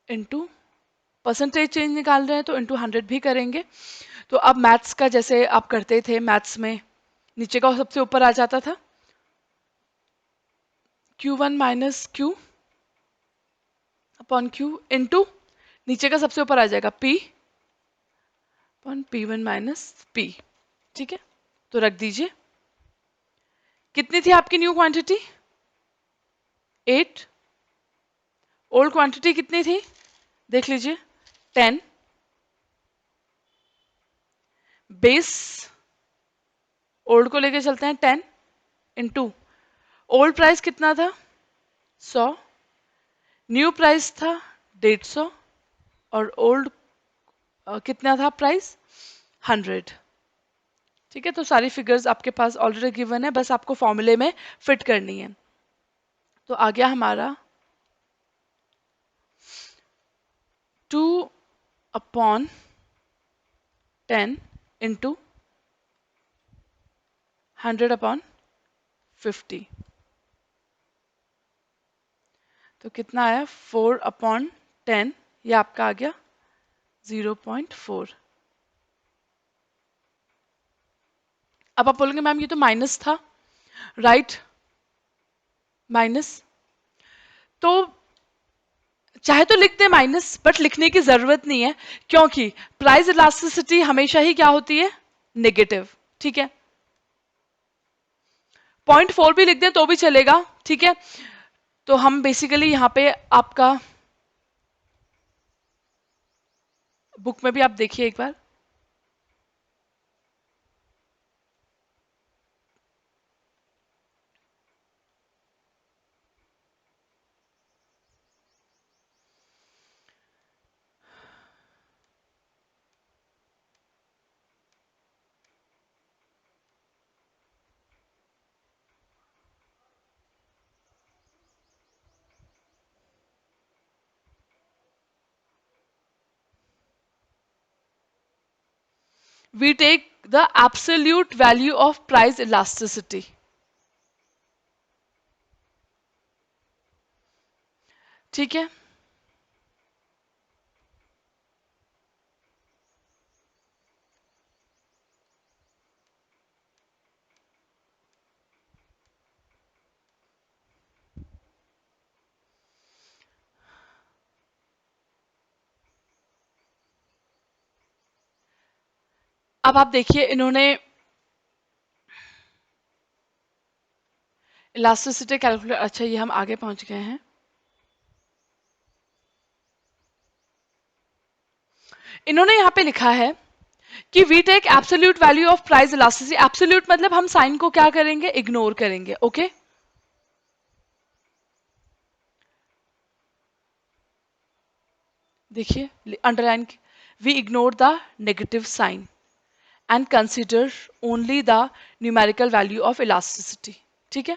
इनटू परसेंटेज चेंज निकाल रहे हैं तो इनटू 100 भी करेंगे। तो अब मैथ्स का जैसे आप करते थे, मैथ्स में नीचे का सबसे ऊपर आ जाता था Q1 minus Q upon Q into नीचे का सबसे ऊपर आ जाएगा P upon P1 minus P। ठीक है, तो रख दीजिए, कितनी थी आपकी न्यू क्वांटिटी 8, ओल्ड क्वांटिटी कितनी थी देख लीजिए 10, बेस ओल्ड को लेके चलते हैं 10 इनटू ओल्ड प्राइस कितना था 100 न्यू प्राइस था 150 और ओल्ड कितना था प्राइस 100। ठीक है, तो सारी फिगर्स आपके पास ऑलरेडी गिवन है, बस आपको फॉर्मूले में फिट करनी है। तो आ गया हमारा 2/10 इंटू 100/50। तो कितना आया 4/10, ये आपका आ गया 0.4। अब आप बोलेंगे मैम ये तो माइनस था, राइट, माइनस। तो चाहे तो लिख दे माइनस, बट लिखने की जरूरत नहीं है, क्योंकि प्राइस इलास्टिसिटी हमेशा ही क्या होती है, नेगेटिव। ठीक है, 0.4 भी लिख दें तो भी चलेगा। ठीक है, तो हम बेसिकली यहाँ पे आपका बुक में भी आप देखिए एक बार, we take the absolute value of price elasticity। ठीक है, अब आप देखिए इन्होंने इलास्टिसिटी कैलकुलेट, अच्छा ये हम आगे पहुंच गए हैं। इन्होंने यहाँ पे लिखा है कि we take absolute value of price elasticity. Absolute मतलब हम साइन को क्या करेंगे, इग्नोर करेंगे। ओके, देखिए underline, we ignore the negative sign and consider only the numerical value of elasticity. ठीक है,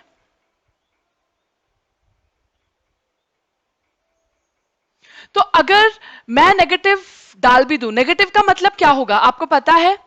तो अगर मैं नेगेटिव डाल भी दूं, नेगेटिव का मतलब क्या होगा आपको पता है,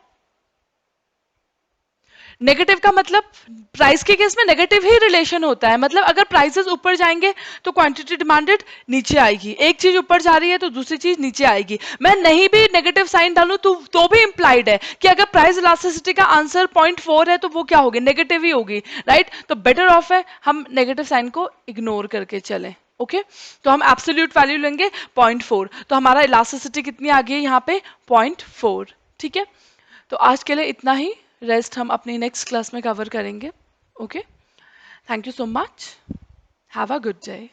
नेगेटिव का मतलब प्राइस के केस में नेगेटिव ही रिलेशन होता है। मतलब अगर प्राइसेस ऊपर जाएंगे तो क्वांटिटी डिमांडेड नीचे आएगी, एक चीज ऊपर जा रही है तो दूसरी चीज नीचे आएगी। मैं नहीं भी नेगेटिव साइन डालूं तो भी इंप्लाइड है कि अगर प्राइस इलास्टिसिटी का आंसर 0.4 है तो वो क्या होगी, नेगेटिव ही होगी, राइट। तो बेटर ऑफ है हम नेगेटिव साइन को इग्नोर करके चलें। ओके, तो हम एब्सोल्यूट वैल्यू लेंगे 0.4, तो हमारा इलास्टिसिटी कितनी आ गई यहाँ पे 0.4। ठीक है, तो आज के लिए इतना ही, रेस्ट हम अपनी नेक्स्ट क्लास में कवर करेंगे। Okay, thank you so much, have a good day.